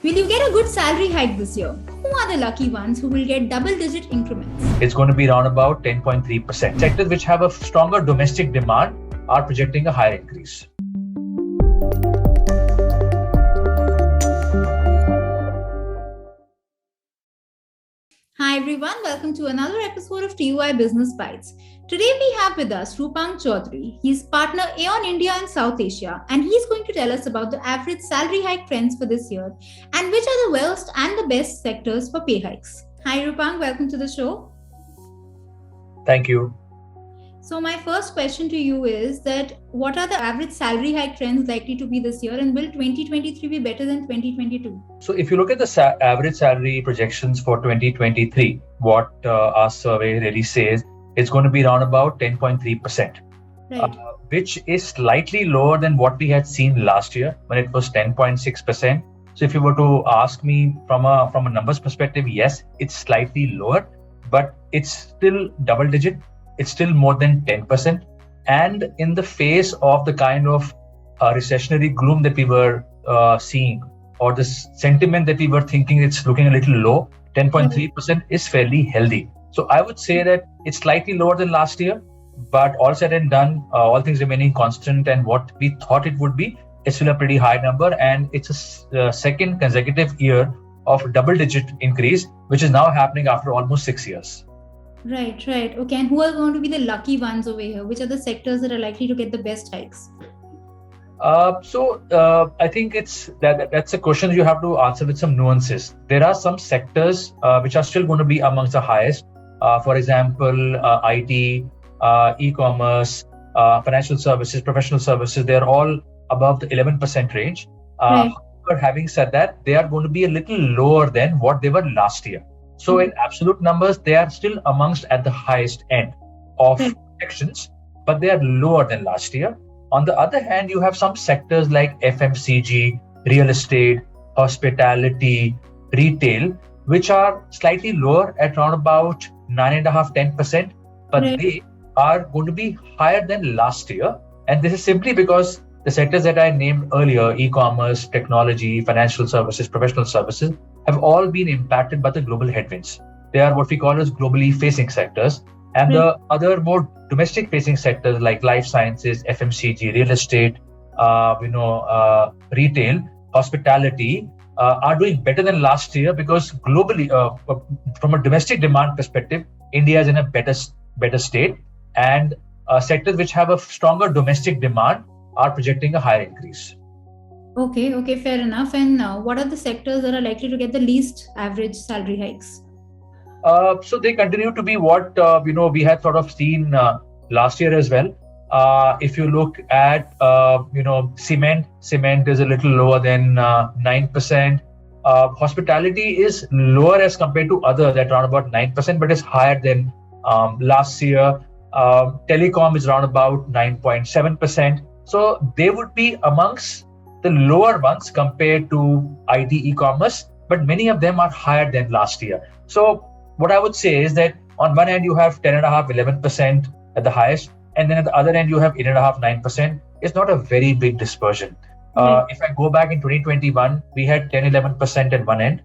Will you get a good salary hike this year? Who are the lucky ones who will get double-digit increments? It's going to be around about 10.3%. Sectors which have a stronger domestic demand are projecting a higher increase. Hi everyone, welcome to another episode of TOI Business Bytes. Today we have with us Roopank Chaudhary. He's partner Aon India South Asia, and he's going to tell us about the average salary hike trends for this year and which are the worst and the best sectors for pay hikes. Hi Roopank, welcome to the show. Thank you. So my first question to you is that what are the average salary hike trends likely to be this year, and will 2023 be better than 2022? So if you look at the average salary projections for 2023, what our survey really says, it's going to be around about 10.3%, Right. Which is slightly lower than what we had seen last year when it was 10.6%. So if you were to ask me from a numbers perspective, yes, it's slightly lower, but it's still double digit. It's still more than 10%. And in the face of the kind of recessionary gloom that we were seeing, or the sentiment that we were thinking it's looking a little low, 10.3% is fairly healthy. So I would say that it's slightly lower than last year, but all said and done, all things remaining constant and what we thought it would be, it's still a pretty high number. And it's a second consecutive year of double-digit increase, which is now happening after almost 6 years. Right. Okay, and who are going to be the lucky ones over here? Which are the sectors that are likely to get the best hikes? I think that's a question you have to answer with some nuances. There are some sectors which are still going to be amongst the highest. For example, IT, e-commerce, financial services, professional services, they're all above the 11% range. Right. However, having said that, they are going to be a little lower than what they were last year. So in absolute numbers, they are still amongst at the highest end of projections, but they are lower than last year. On the other hand, you have some sectors like FMCG, real estate, hospitality, retail, which are slightly lower at around about 9.5-10%, but they are going to be higher than last year. And this is simply because the sectors that I named earlier, e-commerce, technology, financial services, professional services, have all been impacted by the global headwinds. They are what we call as globally facing sectors. And the other more domestic facing sectors like life sciences, FMCG, real estate, retail, hospitality are doing better than last year because globally, from a domestic demand perspective, India is in a better state, and sectors which have a stronger domestic demand are projecting a higher increase. Okay, fair enough. And what are the sectors that are likely to get the least average salary hikes? So they continue to be what we had sort of seen last year as well. If you look at cement is a little lower than 9%. Hospitality is lower as compared to others at around about 9%, but is higher than last year. Telecom is around about 9.7%. So they would be amongst the lower ones compared to IT, e-commerce, but many of them are higher than last year. So what I would say is that on one hand, you have 10.5, 11% at the highest, and then at the other end, you have 8.5, 9%. It's not a very big dispersion. If I go back in 2021, we had 10, 11% at one end,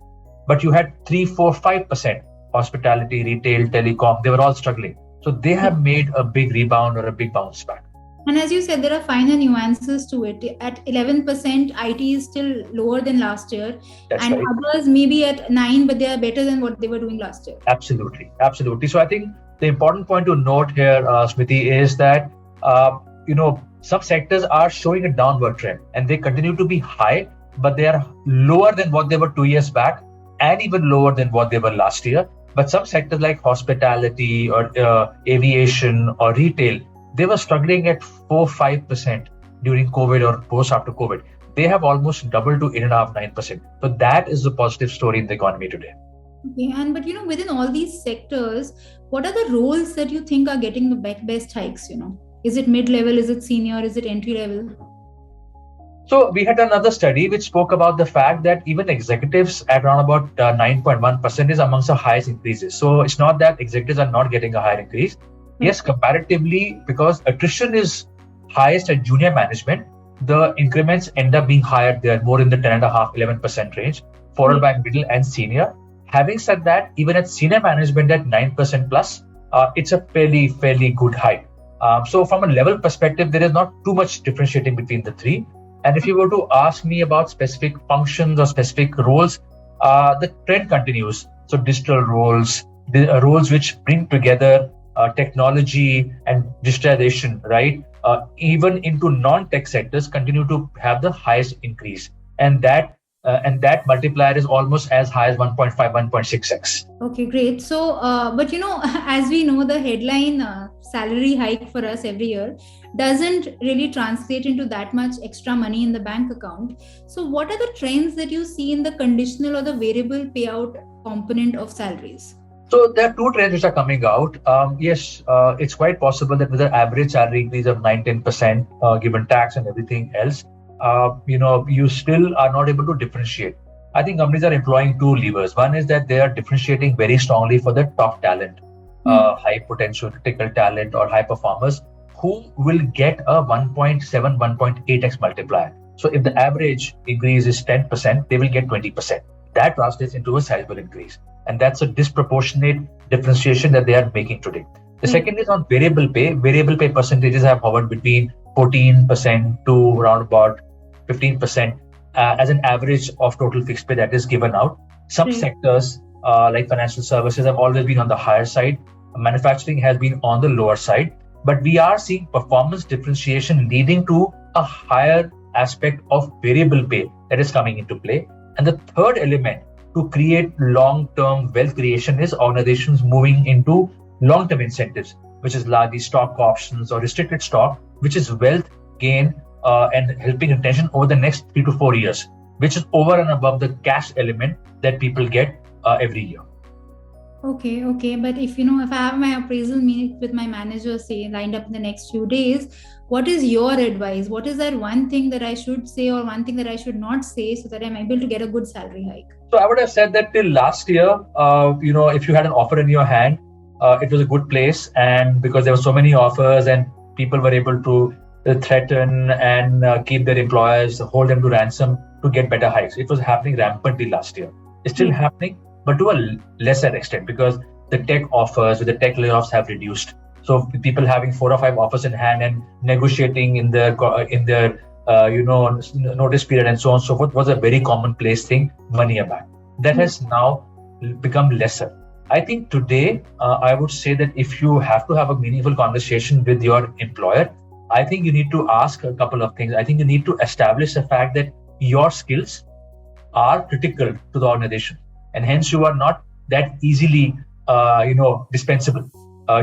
but you had 3, 4, 5% hospitality, retail, telecom. They were all struggling. So they have made a big rebound or a big bounce back. And as you said, there are finer nuances to it. At 11%, IT is still lower than last year. That's and right. Others maybe at 9%, but they are better than what they were doing last year. Absolutely. So I think the important point to note here, Smriti, is that some sectors are showing a downward trend and they continue to be high, but they are lower than what they were 2 years back and even lower than what they were last year. But some sectors like hospitality or aviation or retail, they were struggling at 4-5% during COVID or post after COVID. They have almost doubled to 8.5-9%. So that is the positive story in the economy today. Okay, but within all these sectors, what are the roles that you think are getting the best hikes? Is it mid-level? Is it senior? Is it entry-level? So we had another study which spoke about the fact that even executives at around about 9.1% is amongst the highest increases. So it's not that executives are not getting a higher increase. Yes, comparatively, because attrition is highest at junior management, the increments end up being higher. They're more in the 10.5, 11% range. followed by middle and senior. Having said that, even at senior management at 9% plus, it's a fairly good hike. So from a level perspective, there is not too much differentiating between the three. And if you were to ask me about specific functions or specific roles, the trend continues. So digital roles, the roles which bring together technology and digitalization, right? Even into non-tech sectors continue to have the highest increase. And that multiplier is almost as high as 1.5, 1.6x. Okay, great. So, but as we know, the headline salary hike for us every year doesn't really translate into that much extra money in the bank account. So, what are the trends that you see in the conditional or the variable payout component of salaries? So there are two trends which are coming out. Yes, it's quite possible that with an average salary increase of 9-10%, given tax and everything else, you still are not able to differentiate. I think companies are employing two levers. One is that they are differentiating very strongly for the top talent, high potential, critical talent, or high performers who will get a 1.7, 1.8x multiplier. So if the average increase is 10%, they will get 20%. That translates into a sizable increase. And that's a disproportionate differentiation that they are making today. The second is on variable pay. Variable pay percentages have hovered between 14% to around about 15% as an average of total fixed pay that is given out. Some sectors like financial services have always been on the higher side. Manufacturing has been on the lower side. But we are seeing performance differentiation leading to a higher aspect of variable pay that is coming into play. And the third element to create long-term wealth creation is organizations moving into long-term incentives, which is largely stock options or restricted stock, which is wealth gain and helping retention over the next 3 to 4 years, which is over and above the cash element that people get every year. Okay. But if I have my appraisal meeting with my manager, say, lined up in the next few days, what is your advice? What is that one thing that I should say or one thing that I should not say so that I'm able to get a good salary hike? So I would have said that till last year, if you had an offer in your hand, it was a good place. And because there were so many offers and people were able to threaten and keep their employers, hold them to ransom to get better hikes. It was happening rampantly last year. It's still happening, but to a lesser extent because the tech offers with the tech layoffs have reduced. So people having 4 or 5 offers in hand and negotiating in their notice period and so on and so forth was a very commonplace thing, money back. That has now become lesser. I think today, I would say that if you have to have a meaningful conversation with your employer, I think you need to ask a couple of things. I think you need to establish the fact that your skills are critical to the organization, and hence you are not that easily, dispensable.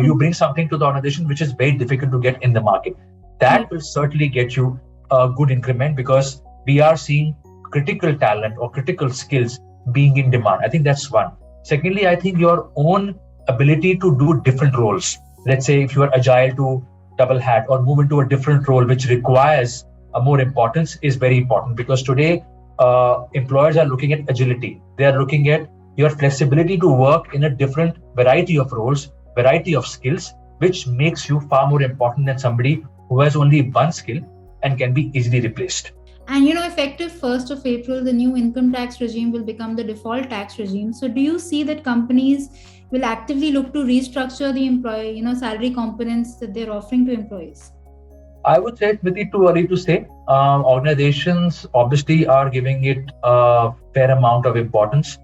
You bring something to the organization which is very difficult to get in the market. That will certainly get you a good increment because we are seeing critical talent or critical skills being in demand. I think that's one. Secondly, I think your own ability to do different roles. Let's say if you are agile to double hat or move into a different role which requires a more importance is very important because today employers are looking at agility. They are looking at your flexibility to work in a different variety of roles, variety of skills, which makes you far more important than somebody who has only one skill and can be easily replaced. And effective 1st of April, the new income tax regime will become the default tax regime. So do you see that companies will actively look to restructure the employee, salary components that they're offering to employees? I would say it's maybe too early to say. Organizations obviously are giving it a fair amount of importance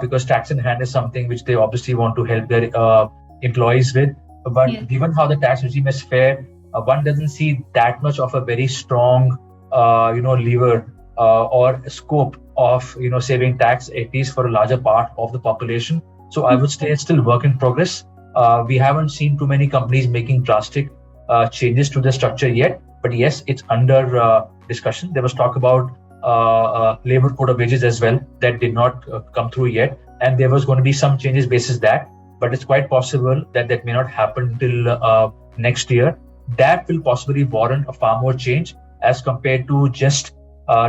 because tax in hand is something which they obviously want to help their employees with. But given how the tax regime has fared, one doesn't see that much of a very strong lever or scope of saving tax, at least for a larger part of the population. So I would say it's still work in progress. We haven't seen too many companies making drastic changes to the structure yet, but yes, it's under discussion. There was talk about labor code of wages as well that did not come through yet, and there was going to be some changes basis that, but it's quite possible that may not happen till next year. That will possibly warrant a far more change as compared to just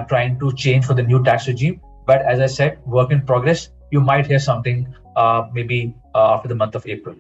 trying to change for the new tax regime. But as I said, work in progress. You might hear something maybe after the month of April.